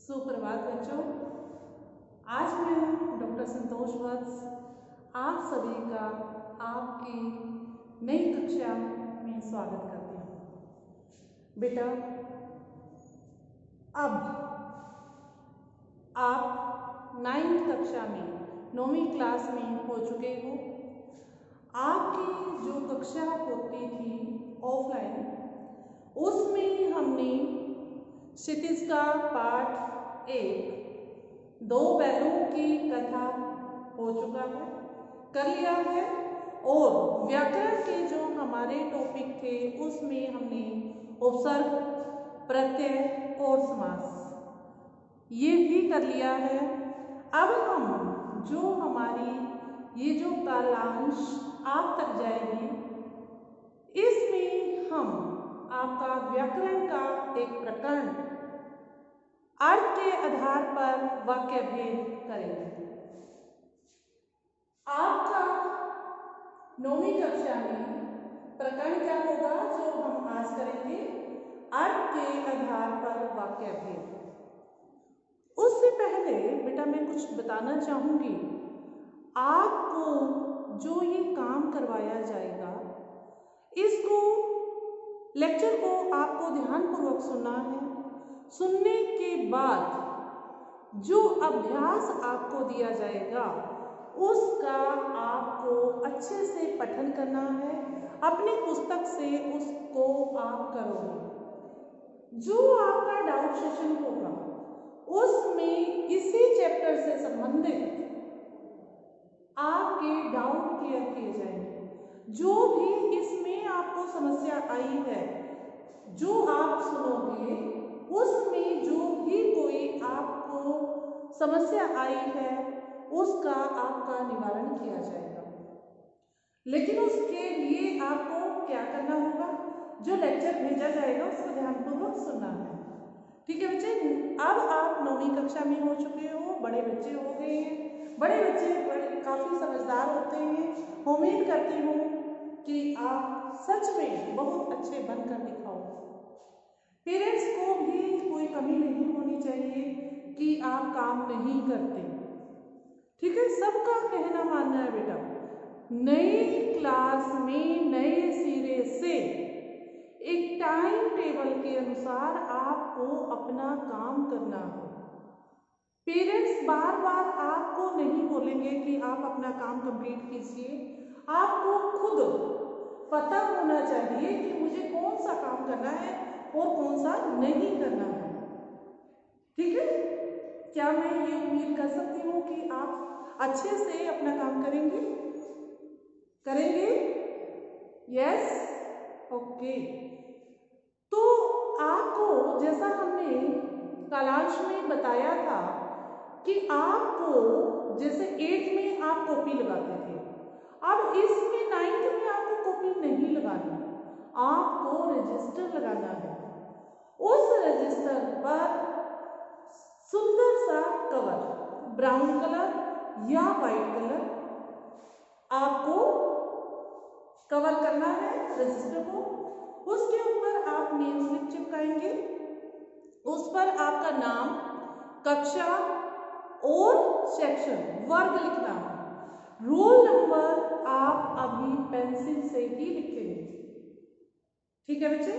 सुप्रभात बच्चों। आज मैं डॉक्टर संतोष वत्स आप सभी का आपकी नई कक्षा में स्वागत करती हूँ। बेटा, अब आप 9वीं कक्षा में 9वीं क्लास में हो चुके हो। आपकी जो कक्षा होती थी ऑफलाइन, उसमें हमने क्षितिज का पाठ 1 2 बैलों की कथा हो चुका है, कर लिया है। और व्याकरण के जो हमारे टॉपिक थे उसमें हमने उपसर्ग, प्रत्यय और समास ये भी कर लिया है। अब हम जो हमारी ये जो कालांश आप तक जाएगी, इसमें हम आपका व्याकरण का एक प्रकरण अर्थ के आधार पर वाक्य भेद करेंगे। आपका 9वीं कक्षा में प्रकरण क्या होगा जो हम आज करेंगे? अर्थ के आधार पर वाक्य भेद। उससे पहले बेटा मैं कुछ बताना चाहूंगी। आपको जो ये काम करवाया जाएगा, इसको लेक्चर को आपको ध्यानपूर्वक सुनना है। सुनने के बाद जो अभ्यास आपको दिया जाएगा उसका आपको अच्छे से पठन करना है। अपनी पुस्तक से उसको आप करोगे। जो आपका डाउट सेशन होगा उसमें इसी चैप्टर से संबंधित आपके डाउट क्लियर किए जाएंगे। जो भी इसमें आपको समस्या आई है, जो आप सुनोगे उसमें जो भी कोई आपको समस्या आई है उसका आपका निवारण किया जाएगा। लेकिन उसके लिए आपको क्या करना होगा? जो लेक्चर भेजा जाएगा उसको ध्यानपूर्वक सुनना है। ठीक है बच्चे? अब आप 9वीं कक्षा में हो चुके हो, बड़े बच्चे हो गए हैं। बड़े बच्चे काफ़ी समझदार होते हैं। उम्मीद करती हूँ कि आप सच में बहुत अच्छे बनकर दिखाओ। पेरेंट्स को भी कोई कमी नहीं होनी चाहिए कि आप काम नहीं करते। ठीक है? सबका कहना मानना है बेटा, नई क्लास में नए सिरे से एक टाइम टेबल के अनुसार आपको अपना काम करना है। पेरेंट्स बार बार आपको नहीं बोलेंगे कि आप अपना काम कंप्लीट कीजिए। आपको खुद पता होना चाहिए कि मुझे कौन सा काम करना है और कौन सा नहीं करना है। ठीक है? क्या मैं ये उम्मीद कर सकती हूँ कि आप अच्छे से अपना काम करेंगे? यस? ओके। तो आपको जैसा हमने कालांश में बताया था कि आपको जैसे 8th में आप कॉपी लगाते थे, अब इसमें 9th में आपको कॉपी नहीं लगानी, आपको रजिस्टर लगाना है। उस रजिस्टर पर सुंदर सा कवर, ब्राउन कलर या वाइट कलर, आपको कवर करना है रजिस्टर को। उसके ऊपर आप नेम स्लिप चिपकाएंगे। उस पर आपका नाम, कक्षा और सेक्शन, वर्ग लिखना है। रोल नंबर आप अभी पेंसिल से ही लिखेंगे। ठीक है बच्चे?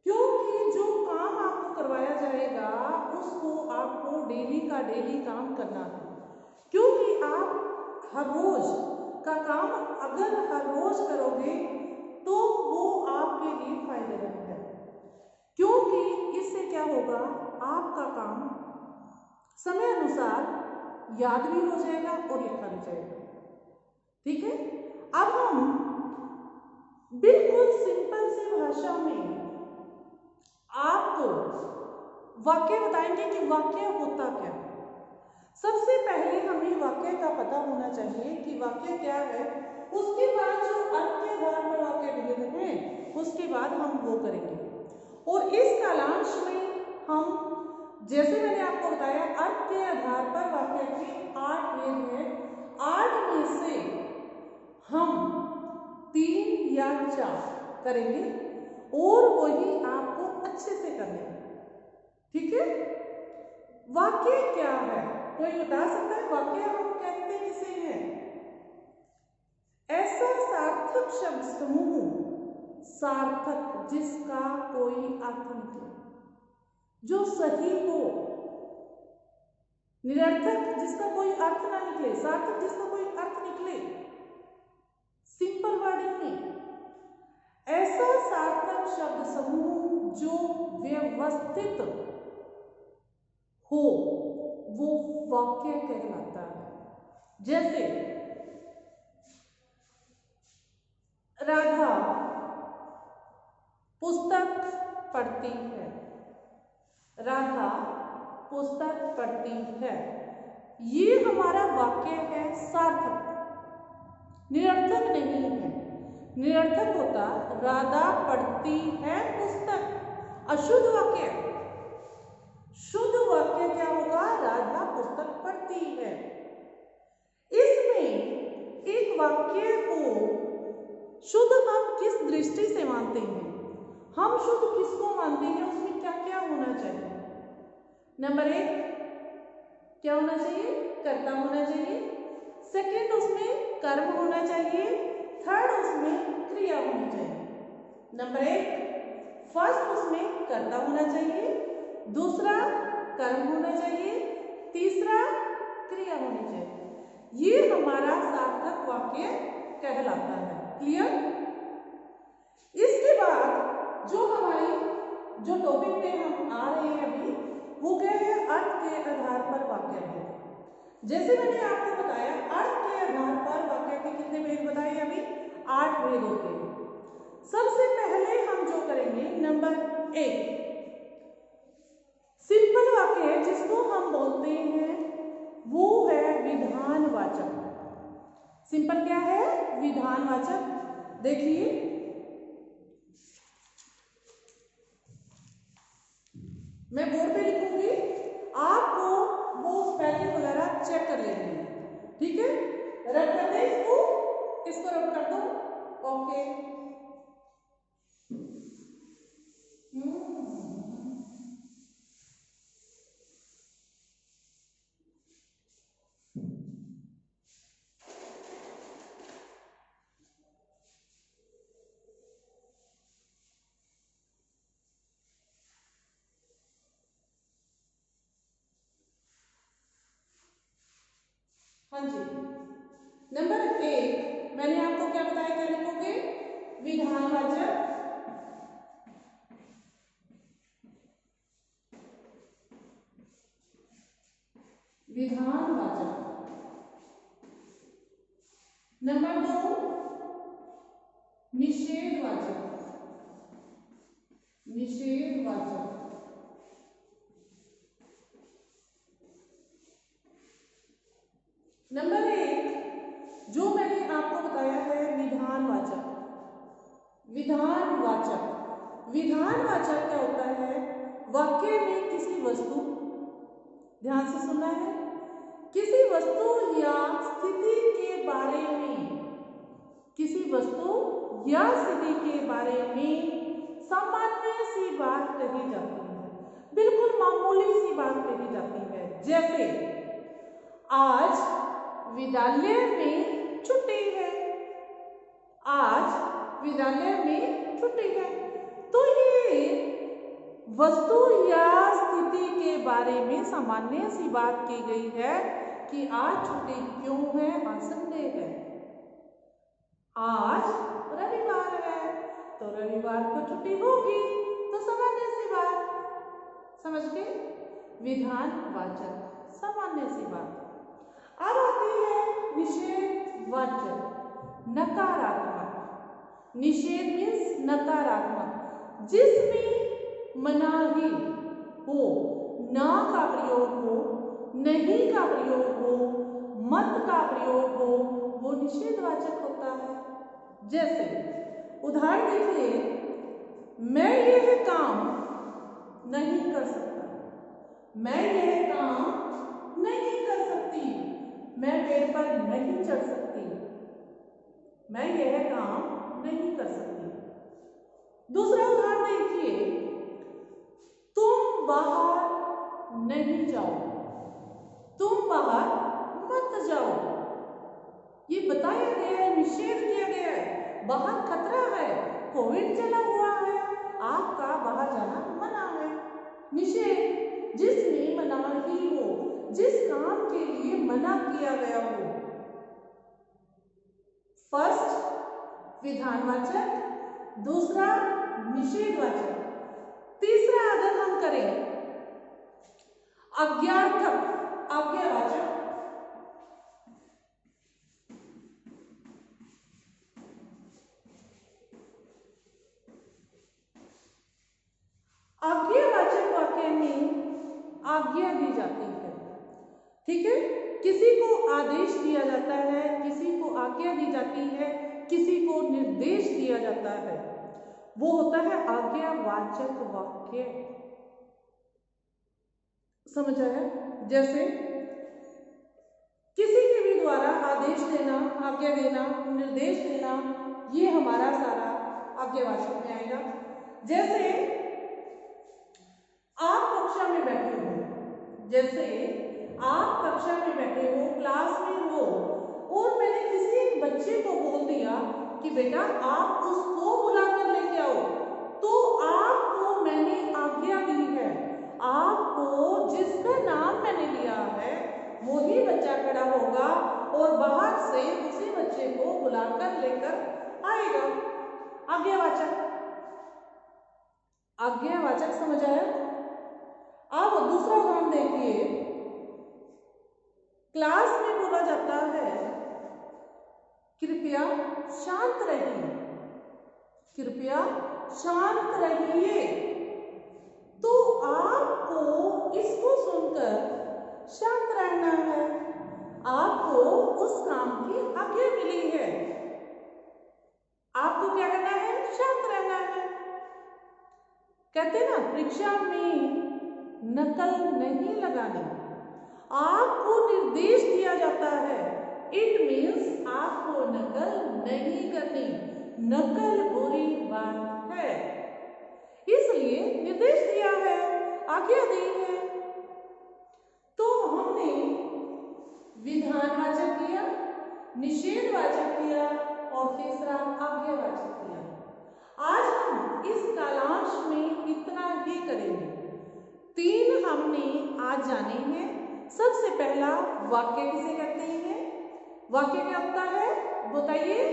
क्योंकि जो काम आपको करवाया जाएगा उसको आपको डेली का डेली काम करना है। क्योंकि आप हर रोज का काम अगर हर रोज करोगे तो वो आपके लिए फायदेमंद है। क्योंकि इससे क्या होगा, आपका काम समय अनुसार याद भी हो जाएगा और लिखा भी जाएगा। ठीक है? अब हम बिल्कुल सिंपल सी भाषा में आपको वाक्य बताएंगे कि वाक्य होता क्या है। सबसे पहले हमें वाक्य का पता होना चाहिए कि वाक्य क्या है। उसके बाद जो अर्थ के आधार पर वाक्य भेद हैं उसके बाद हम वो करेंगे। और इस कालांश में हम, जैसे मैंने आपको बताया, अर्थ के आधार पर वाक्य के 8 भेद हैं। 8 में से हम 3 या 4 करेंगे और वही आपको अच्छे से करना है। ठीक है? वाक्य क्या है? कोई बता सकता है वाक्य हम कहते किसे हैं? ऐसा सार्थक शब्द समूह, सार्थक जिसका कोई अर्थ निकले, जो सही हो। निरर्थक जिसका कोई अर्थ ना निकले, सार्थक जिसका कोई अर्थ निकले। सिंपल वर्डिंग में ऐसा सार्थक शब्द समूह जो व्यवस्थित हो, वो वाक्य कहलाता है। जैसे राधा पुस्तक पढ़ती है, राधा पुस्तक पढ़ती है, ये हमारा वाक्य है सार्थक, निरर्थक नहीं है। निरर्थक होता राधा पढ़ती है पुस्तक, अशुद्ध वाक्य। शुद्ध वाक्य क्या होगा? राधा पुस्तक पढ़ती है। इसमें एक वाक्य को शुद्ध हम किस दृष्टि से मानते हैं? हम शुद्ध किसको मानते हैं? उसमें क्या क्या होना चाहिए? नंबर 1 क्या होना चाहिए? कर्ता होना चाहिए। सेकंड उसमें कर्म होना चाहिए। थर्ड उसमें क्रिया होनी चाहिए। नंबर 1 फर्स्ट उसमें कर्ता होना चाहिए, दूसरा कर्म होना चाहिए, तीसरा क्रिया होनी चाहिए। ये हमारा सार्थक वाक्य कहलाता है। क्लियर? इसके बाद जो टॉपिक पे हम आ रहे हैं अभी, वो क्या है? अर्थ के आधार पर वाक्य भेद। जैसे मैंने आपको बताया, अर्थ के आधार पर वाक्य के कितने भेद बताए? अभी 8 भेद होते हैं। सबसे पहले हम जो करेंगे, नंबर 1 सिंपल वाक्य जिसको हम बोलते हैं वो है विधानवाचक। सिंपल क्या है? विधानवाचक। देखिए मैं बोर्ड पे लिखूंगी, आपको वो स्पेलिंग वगैरह चेक कर लेनी है। ठीक है? रब कर दे इसको रब कर दो। ओके। हाँ जी, नंबर 1 मैंने आपको क्या बताया? क्या लिखोगे? विधानवाचक। विधानवाचक। नंबर 2 निषेधवाचक। निषेधवाचक। नंबर 1 जो मैंने आपको बताया है विधानवाचक। विधानवाचक। विधानवाचक क्या होता है? वाक्य में किसी वस्तु, ध्यान से सुनना है, किसी वस्तु या स्थिति के बारे में, किसी वस्तु या स्थिति के बारे में सामान्य सी बात कही जाती है, बिल्कुल मामूली सी बात कही जाती है। जैसे आज विद्यालय में छुट्टी है, आज विद्यालय में छुट्टी है। तो ये वस्तु या स्थिति के बारे में सामान्य सी बात की गई है कि आज छुट्टी क्यों है? आज संडे है, आज रविवार है, तो रविवार को छुट्टी होगी, तो सामान्य सी बात। समझ गए? विधानवाचक, सामान्य सी बात। अब आती है निषेधवाचक, नकारात्मक। निषेध मीन्स नकारात्मक, जिसमें मनाही हो, ना का प्रयोग हो, नहीं का प्रयोग हो, मत का प्रयोग हो, वो निषेधवाचक होता है। जैसे उदाहरण देखिए, मैं यह काम नहीं कर सकता, मैं यह काम नहीं कर सकती, मैं पेड़ पर नहीं चढ़ सकती, मैं यह काम नहीं कर सकती। दूसरा उदाहरण देखिए, तुम बाहर नहीं जाओ, बाहर मत जाओ। ये बताया गया है, निषेध किया गया है, बाहर खतरा है, कोविड चला हुआ है, आपका बाहर जाना मना है। निषेध, जिसमें मनाही हो, जिस काम के लिए मना किया गया हो। फर्स्ट विधानवाचक, दूसरा निषेधवाचक, तीसरा अगर हम करें आज्ञार्थक, आज्ञावाचक। आज्ञावाचक वाक्य में आज्ञा दी जाती है, ठीक है। किसी को आदेश दिया जाता है, किसी को आज्ञा दी जाती है, किसी को निर्देश दिया जाता है, वो होता है आज्ञावाचक वाक्य। समझ आया? जैसे किसी के भी द्वारा आदेश देना, आज्ञा देना, निर्देश देना, ये हमारा सारा आज्ञावाचक में आएगा। जैसे आप कक्षा में बैठे हो, जैसे आप कक्षा में बैठे हो, क्लास में हो, और मैंने किसी एक बच्चे को बोल दिया कि बेटा आप उसको बुला कर लेके आओ, तो आपको मैंने आज्ञा दी है। आपको जिसका नाम मैंने लिया है वही बच्चा खड़ा होगा और बाहर से उसी बच्चे को बुलाकर लेकर आएगा। आज्ञावाचक, आज्ञावाचक समझ आया? अब दूसरा उदाहरण देखिए, क्लास में बोला जाता है कृपया शांत रहिए, कृपया शांत रहिए, तो आपको इसको सुनकर शांत रहना है, आपको उस काम की आज्ञा मिली है, आपको क्या करना है? शांत रहना है। कहते हैं ना, परीक्षा में नकल नहीं लगानी, आपको निर्देश दिया जाता है। इट मीन्स आपको नकल नहीं करनी, नकल बुरी बात है, इसलिए निर्देश दिया है, आज्ञा दी है। तो हमने विधानवाचक किया, निषेधवाचक किया और तीसरा आज्ञावाचक किया। आज हम इस कालांश में इतना ही करेंगे। 3 हमने आज जाने हैं। सबसे पहला वाक्य किसे कहते हैं? वाक्य क्या होता है बताइए?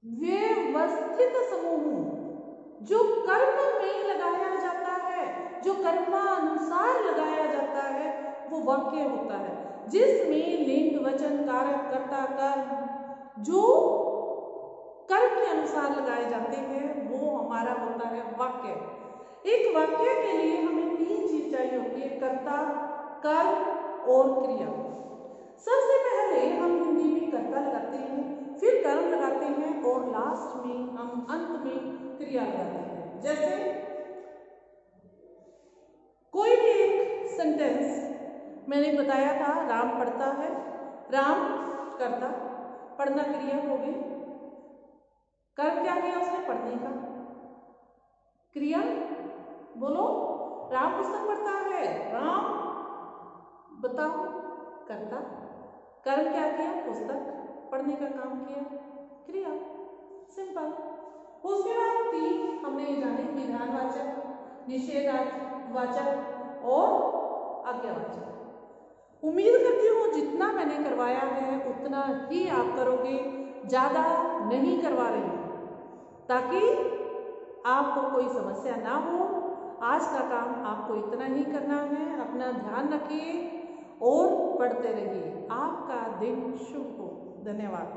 व्यवस्थित समूह, जो कर्म में लगाया जाता है, जो कर्मानुसार लगाया जाता है, वो वाक्य होता है, जिसमें लिंग, वचन, कारक, कर्ता, कर्म जो कर्म के अनुसार लगाए जाते हैं वो हमारा होता है वाक्य। एक वाक्य के लिए हमें 3 चीज चाहिए होती है, कर्ता, कर्म और क्रिया। सबसे पहले हम हिंदी में कर्ता लगाते हैं, फिर कर्म लगाते हैं और लास्ट में हम अंत में क्रिया लगाते हैं। जैसे कोई भी एक सेंटेंस मैंने बताया था, राम पढ़ता है, राम कर्ता, पढ़ना क्रिया हो गई, कर्म क्या किया उसने? पढ़ने का। क्रिया बोलो, राम पुस्तक पढ़ता है, राम बताओ कर्ता, कर्म क्या किया? पुस्तक पढ़ने का काम किया, क्रिया। सिंपल। उसके बाद 3 हमने जाने, विधानवाचक, निषेधवाचक और आज्ञावाचक। उम्मीद करती हूँ जितना मैंने करवाया है उतना ही आप करोगे, ज्यादा नहीं करवा रही हूँ, ताकि आपको कोई समस्या ना हो। आज का काम आपको इतना ही करना है। अपना ध्यान रखिए और पढ़ते रहिए। आपका दिन शुभ हो। धन्यवाद।